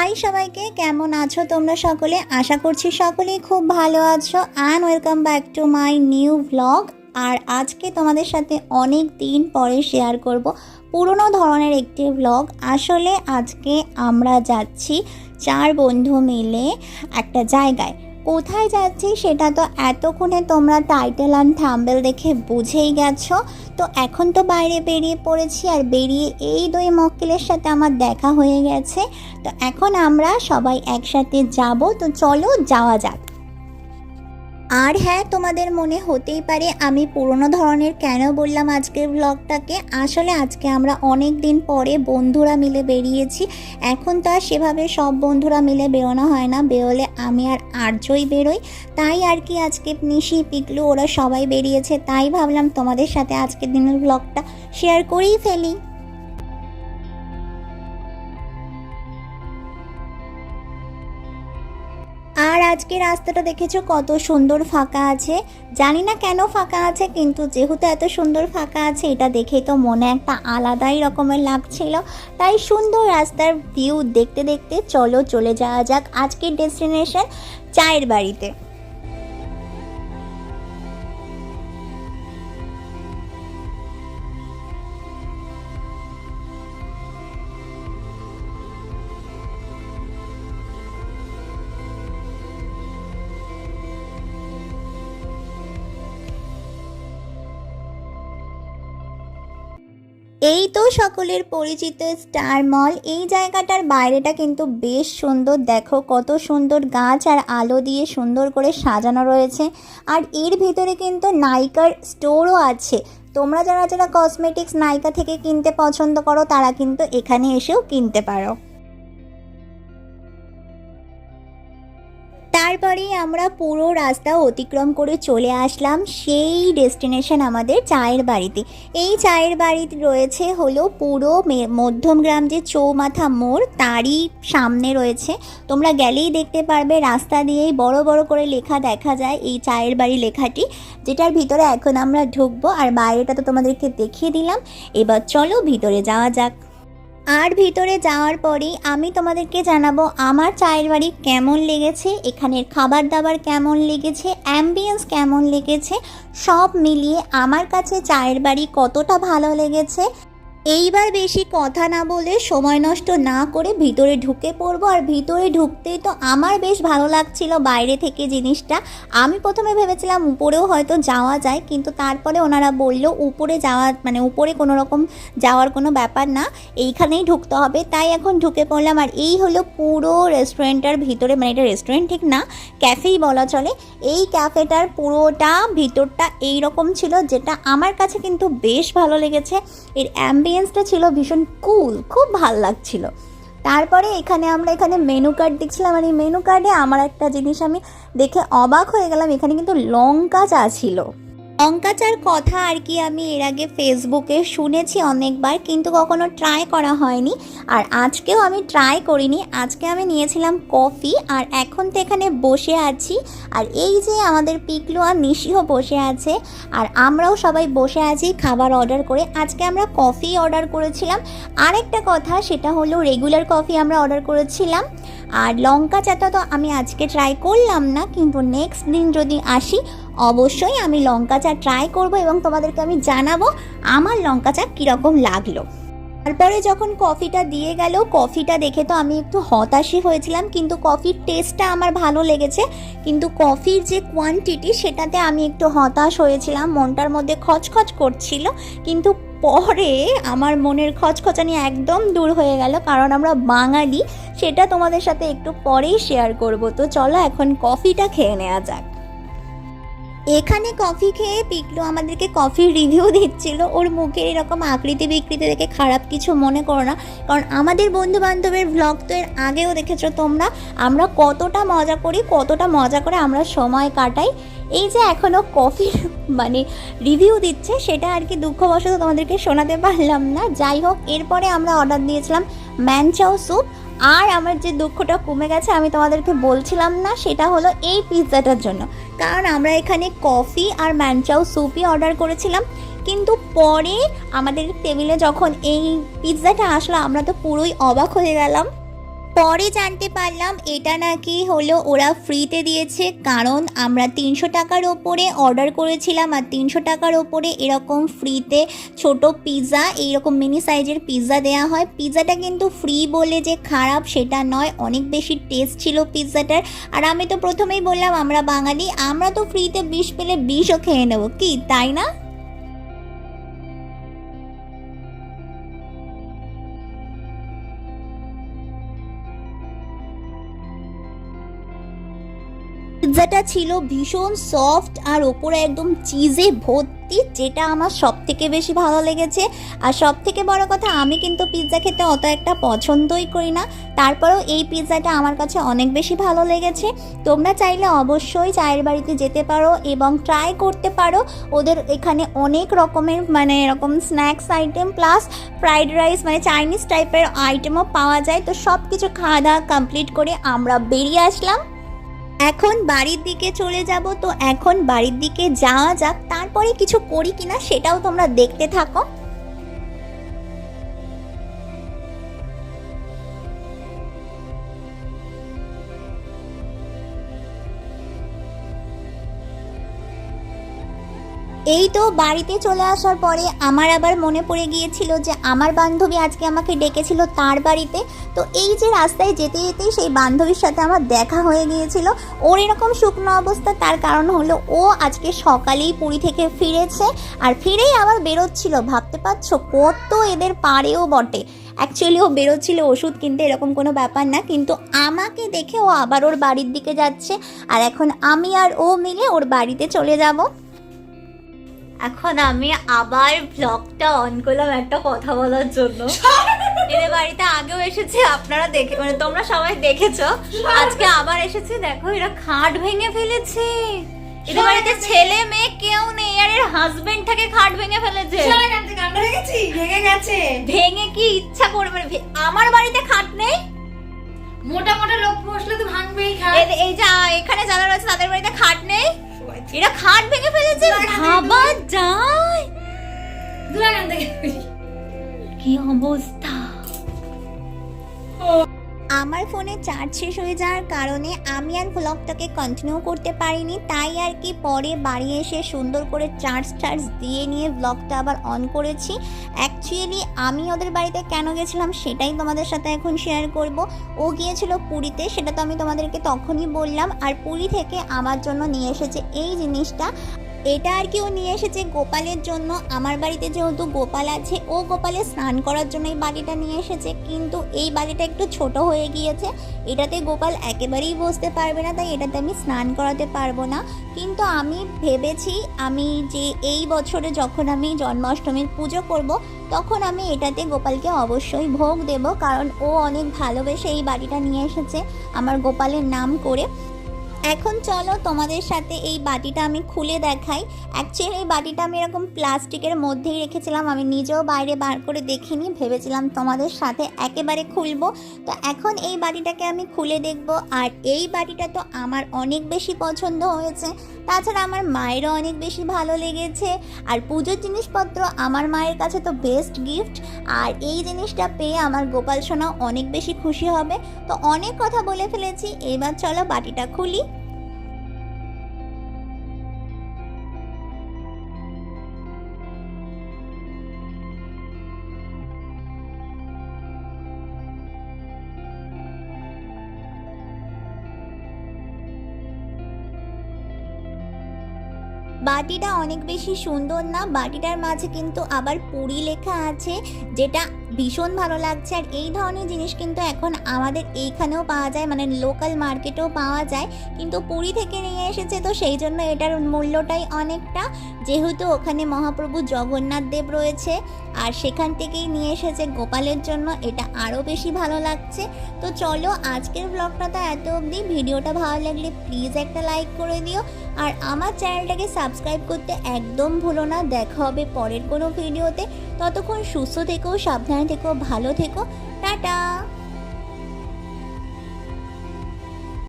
High সবাইকে, কেমন আছো তোমরা সকলে? আশা করছি সকলেই খুব ভালো আছো। And welcome back to my new blog. আর আজকে তোমাদের সাথে অনেক দিন পরে শেয়ার করব পুরনো ধরনের একটি ব্লগ। আসলে আজকে আমরা যাচ্ছি 4 বন্ধু মিলে একটা জায়গায়। কোথায় যাচ্ছি সেটা তো এতক্ষণে তোমরা টাইটেল অ্যান্ড থাম্বনেল দেখে বুঝেই গেছো। তো এখন তো বাইরে বেরিয়ে পড়েছি, আর বেরিয়ে এই 2 মক্কেলের সাথে আমার দেখা হয়ে গেছে। তো এখন আমরা সবাই একসাথে যাব, তো চলো যাওয়া যাক। আর হ্যাঁ, তোমাদের মনে হতেই পারে আমি পুরনো ধরনের কেন বললাম আজকের ব্লগটাকে। আসলে আজকে আমরা অনেক দিন পরে বন্ধুরা মিলে বেরিয়েছি। এখন তো আর সেভাবে সব বন্ধুরা মিলে বেরোনো হয় না, বেরোলে আমি আর আর্যই বেরোই। তাই আর কি আজকে নিশি, পিকলু ওরা সবাই বেরিয়েছে, তাই ভাবলাম তোমাদের সাথে আজকের দিনের ব্লগটা শেয়ার করেই ফেলি। আর আজকে রাস্তাটা দেখেছো কত সুন্দর ফাঁকা আছে। জানি না কেন ফাঁকা আছে, কিন্তু যেহেতু এত সুন্দর ফাঁকা আছে এটা দেখেই তো মনে একটা আলাদাই রকমের লাগছিল। তাই সুন্দর রাস্তার ভিউ দেখতে দেখতে চলো চলে যাওয়া যাক আজকের ডেস্টিনেশন চায়ের বাড়িতে। এই তো সকলের পরিচিত স্টার মল। এই জায়গাটার বাইরেটা কিন্তু বেশ সুন্দর, দেখো কত সুন্দর গাছ আর আলো দিয়ে সুন্দর করে সাজানো রয়েছে। আর এর ভিতরে কিন্তু নাইকার স্টোরও আছে। তোমরা যারা যারা কসমেটিক্স নাইকা থেকে কিনতে পছন্দ করো তারা কিন্তু এখানে এসেও কিনতে পারো। তারপরেই আমরা পুরো রাস্তা অতিক্রম করে চলে আসলাম সেই ডেস্টিনেশন আমাদের চায়ের বাড়িতে। এই চায়ের বাড়ি রয়েছে হলো পুরো মধ্যমগ্রাম যে চৌমাথা মোড় তারই সামনে রয়েছে। তোমরা গেলেই দেখতে পারবে রাস্তা দিয়েই বড় বড় করে লেখা দেখা যায় এই চায়ের বাড়ি লেখাটি, যেটার ভিতরে এখন আমরা ঢুকবো। আর বাইরেটা তো তোমাদেরকে দেখিয়ে দিলাম, এবার চলো ভিতরে যাওয়া যাক। আর ভিতরে যাওয়ার পরেই আমি তোমাদেরকে জানাবো আমার চায়ের বাড়ি কেমন লেগেছে, এখানের খাবার দাবার কেমন লেগেছে, অ্যাম্বিয়েন্স কেমন লেগেছে, সব মিলিয়ে আমার কাছে চায়ের বাড়ি কতটা ভালো লেগেছে। এইবার বেশি কথা না বলে সময় নষ্ট না করে ভিতরে ঢুকে পড়বো। আর ভিতরে ঢুকতেই তো আমার বেশ ভালো লাগছিল বাইরে থেকে জিনিসটা। আমি প্রথমে ভেবেছিলাম উপরেও হয়তো যাওয়া যায়, কিন্তু তারপরে ওনারা বললো উপরে যাওয়া মানে উপরে কোনো রকম যাওয়ার কোনো ব্যাপার না, এইখানেই ঢুকতে হবে। তাই এখন ঢুকে পড়লাম। আর এই হলো পুরো রেস্টুরেন্টটার ভিতরে, মানে এটা রেস্টুরেন্ট ঠিক না, ক্যাফেই বলা চলে। এই ক্যাফেটার পুরোটা ভিতরটা এইরকম ছিল, যেটা আমার কাছে কিন্তু বেশ ভালো লেগেছে। এর অ্যাম্বিয়েন্সটা ছিল ভীষণ কুল, খুব ভাল লাগছিল। তারপরে আমরা এখানে মেনু কার্ড দেখছিলাম। আর এই মেনু কার্ডে আমার একটা জিনিস আমি দেখে অবাক হয়ে গেলাম, এখানে কিন্তু লঙ্কা চা ছিল। লঙ্কা চার কথা আর কি আমি এর আগে ফেসবুকে শুনেছি অনেকবার, কিন্তু কখনো ট্রাই করা হয়নি। আর আজকেও আমি ট্রাই করিনি। আজকে আমি নিয়েছিলাম কফি। আর এখন তো এখানে বসে আছি, আর এই যে আমাদের পিকলু আর নিশিও বসে আছে, আর আমরাও সবাই বসে আছি খাবার অর্ডার করে। আজকে আমরা কফি অর্ডার করেছিলাম। আরেকটা কথা সেটা হলো রেগুলার কফি আমরা অর্ডার করেছিলাম। আর লঙ্কা চাটা তো আমি আজকে ট্রাই করলাম না, কিন্তু নেক্সট দিন যদি আসি অবশ্যই আমি লঙ্কা চা ট্রাই করব এবং তোমাদেরকে আমি জানাবো আমার লঙ্কা চা কীরকম লাগলো। তারপরে যখন কফিটা দিয়ে গেল, কফিটা দেখে তো আমি একটু হতাশই হয়েছিলাম, কিন্তু কফির টেস্টটা আমার ভালো লেগেছে। কিন্তু কফির যে কোয়ান্টিটি সেটাতে আমি একটু হতাশ হয়েছিলাম, মনটার মধ্যে খচখচ করছিল। কিন্তু পরে আমার মনের খচখচানি একদম দূর হয়ে গেল, কারণ আমরা বাঙালি, সেটা তোমাদের সাথে একটু পরেই শেয়ার করব। তো চলো এখন কফিটা খেয়ে নেওয়া যাক। এখানে কফি খেয়ে পিকলু আমাদেরকে কফির রিভিউ দিচ্ছিল। ওর মুখের এরকম আকৃতি বিকৃতি দেখে খারাপ কিছু মনে করো না, কারণ আমাদের বন্ধু বান্ধবের ব্লগ তো এর আগেও দেখেছো তোমরা, আমরা কতটা মজা করে আমরা সময় কাটাই। এই যে এখনও কফির মানে রিভিউ দিচ্ছে, সেটা আর কি দুঃখবশত তোমাদেরকে শোনাতে পারলাম না। যাই হোক, এরপরে আমরা অর্ডার দিয়েছিলাম ম্যানচাও স্যুপ। আর আমার যে দুঃখটা কমে গেছে আমি তোমাদেরকে বলছিলাম না, সেটা হলো এই পিৎজাটার জন্য। কারণ আমরা এখানে কফি আর ম্যানচাও স্যুপই অর্ডার করেছিলাম, কিন্তু পরে আমাদের টেবিলে যখন এই পিৎজাটা আসলো আমরা তো পুরোই অবাক হয়ে গেলাম। পরে জানতে পারলাম এটা নাকি হলো ওরা ফ্রিতে দিয়েছে, কারণ আমরা 300 টাকার ওপরে অর্ডার করেছিলাম আর 300 টাকার ওপরে এরকম ফ্রিতে ছোট পিৎজা, এইরকম মিনি সাইজের পিৎজা দেওয়া হয়। পিৎজাটা কিন্তু ফ্রি বলে যে খারাপ সেটা নয়, অনেক বেশি টেস্ট ছিল পিৎজাটার। আর আমি তো প্রথমেই বললাম আমরা বাঙালি, আমরা তো ফ্রিতে বিষ পেলে বিষও খেয়ে নেবো, কি তাই না? পিৎজাটা ছিল ভীষণ সফট আর ওপরে একদম চিজে ভর্তি, যেটা আমার সব থেকে বেশি ভালো লেগেছে। আর সব থেকে বড় কথা, আমি কিন্তু পিৎজা খেতে অত একটা পছন্দই করি না, তারপরেও এই পিৎজাটা আমার কাছে অনেক বেশি ভালো লেগেছে। তোমরা চাইলে অবশ্যই চায়ের বাড়িতে যেতে পারো এবং ট্রাই করতে পারো। ওদের এখানে অনেক রকমের মানে এরকম snacks item plus fried rice মানে চাইনিজ টাইপের আইটেমও পাওয়া যায়। তো সব কিছু খাওয়া দাওয়া কমপ্লিট করে আমরা বেরিয়ে আসলাম। এখন বাড়ির দিকে চলে যাব। তো এখন বাড়ির দিকে যাওয়া যাক, তারপরে কিছু করি কিনা সেটাও তোমরা দেখতে থাকো। এই তো বাড়িতে চলে আসার পরে আমার আবার মনে পড়ে গিয়েছিল যে আমার বান্ধবী আজকে আমাকে ডেকেছিল তার বাড়িতে। তো এই যে রাস্তায় যেতে যেতেই সেই বান্ধবীর সাথে আমার দেখা হয়ে গিয়েছিল। ওর এরকম শুকনো অবস্থা, তার কারণ হলো ও আজকে সকালেই পুরী থেকে ফিরেছে আর ফিরেই আবার বেরোচ্ছিল। ভাবতে পারছো কত এদের পারেও বটে। অ্যাকচুয়ালি ও বেরোচ্ছিল ওষুধ কিনতে, এরকম কোনো ব্যাপার না, কিন্তু আমাকে দেখে ও আবার ওর বাড়ির দিকে যাচ্ছে। আর এখন আমি আর ও মিলে ওর বাড়িতে চলে যাব। এখন আমি আবার ব্লগটা অন করলাম একটা কথা বলার জন্য। এদের বাড়িতে আগেও এসেছে, আপনারা দেখে মানে তোমরা সবাই দেখেছো। আজকে আবার এসেছে, দেখো এরা খাট ভেঙে ফেলেছে। এদের বাড়িতে ছেলে মেয়ে কেউ নেই আর এর হাজবেন্ড থেকে খাট ভেঙে ফেলেছে। ভেঙে কি ইচ্ছা করে মানে আমার বাড়িতে খাট নেই, মোটা মোটা লোক বসলে তো ভাঙবেই খাট। এই যে এখানে যারা রয়েছে তাদের বাড়িতে খাট নেই, এরা খাট ভেঙে ফেলেছে। ভাবা যায় কি অবস্থা। আমার ফোনে চার্জ শেষ হয়ে যাওয়ার কারণে আমি আর ব্লগটাকে কন্টিনিউ করতে পারিনি, তাই আর কি পরে বাড়ি এসে সুন্দর করে চার্জ দিয়ে নিয়ে ব্লগটা আবার অন করেছি। অ্যাকচুয়ালি আমি ওদের বাড়িতে কেন গেছিলাম সেটাই তোমাদের সাথে এখন শেয়ার করব। ও গিয়েছিল পুরীতে, সেটা তো আমি তোমাদেরকে তখনই বললাম। আর পুরী থেকে আমার জন্য নিয়ে এসেছে এই জিনিসটা। এটা আর কি ও নিয়ে এসেছে গোপালের জন্য। আমার বাড়িতে যেহেতু গোপাল আছে, ও গোপালের স্নান করার জন্য এই বাটিটা নিয়ে এসেছে, কিন্তু এই বাটিটা একটু ছোট হয়ে গিয়েছে। এটাতে গোপাল একেবারেই বসতে পারবে না, তাই এটাতে আমি স্নান করাতে পারবো না। কিন্তু আমি ভেবেছি আমি যে এই বছরে যখন আমি জন্মাষ্টমীর পুজো করব, তখন আমি এটাতে গোপালকে অবশ্যই ভোগ দেব, কারণ ও অনেক ভালোবেসে এই বাটিটা নিয়ে এসেছে আমার গোপালের নাম করে। এখন চলো তোমাদের সাথে এই বাটিটা আমি খুলে দেখাই। অ্যাকচুয়ালি এই বাটিটা আমি এরকম প্লাস্টিকের মধ্যেই রেখেছিলাম, আমি নিজেও বাইরে বার করে দেখিনি, ভেবেছিলাম তোমাদের সাথে একেবারে খুলবো। তো এখন এই বাটিটাকে আমি খুলে দেখব। আর এই বাটিটা তো আমার অনেক বেশি পছন্দ হয়েছে, তাছাড়া আমার মায়েরও অনেক বেশি ভালো লেগেছে। আর পুজোর জিনিসপত্র আমার মায়ের কাছে তো বেস্ট গিফট, আর এই জিনিসটা পেয়ে আমার গোপাল সোনা অনেক বেশি খুশি হবে। তো অনেক কথা বলে ফেলেছি, এবার চলো বাটিটা খুলি। বাটিটা অনেক বেশি সুন্দর না, বাটিটার মাঝে কিন্তু আবার পুরী লেখা আছে, যেটা ভীষণ ভালো লাগছে। আর এই ধরনের জিনিস কিন্তু এখন আমাদের এইখানেও পাওয়া যায়, মানে লোকাল মার্কেটেও পাওয়া যায়, কিন্তু পুরী থেকে নিয়ে এসেছে, তো সেই জন্য এটার মূল্যটাই অনেকটা। যেহেতু ওখানে মহাপ্রভু জগন্নাথ দেব রয়েছে আর সেখান থেকেই নিয়ে এসেছে গোপালের জন্য, এটা আরও বেশি ভালো লাগছে। তো চলো আজকের ব্লগটা তো এত অবধি। ভিডিওটা ভালো লাগলে প্লিজ একটা লাইক করে দিও, আর আমার চ্যানেলটাকে সাবস্ক্রাইব করতে একদম ভুলো না। দেখা হবে পরের কোনো ভিডিওতে, ততক্ষণ সুস্থ থেকো, সাবধানে থেকো, ভালো থেকো, টাটা।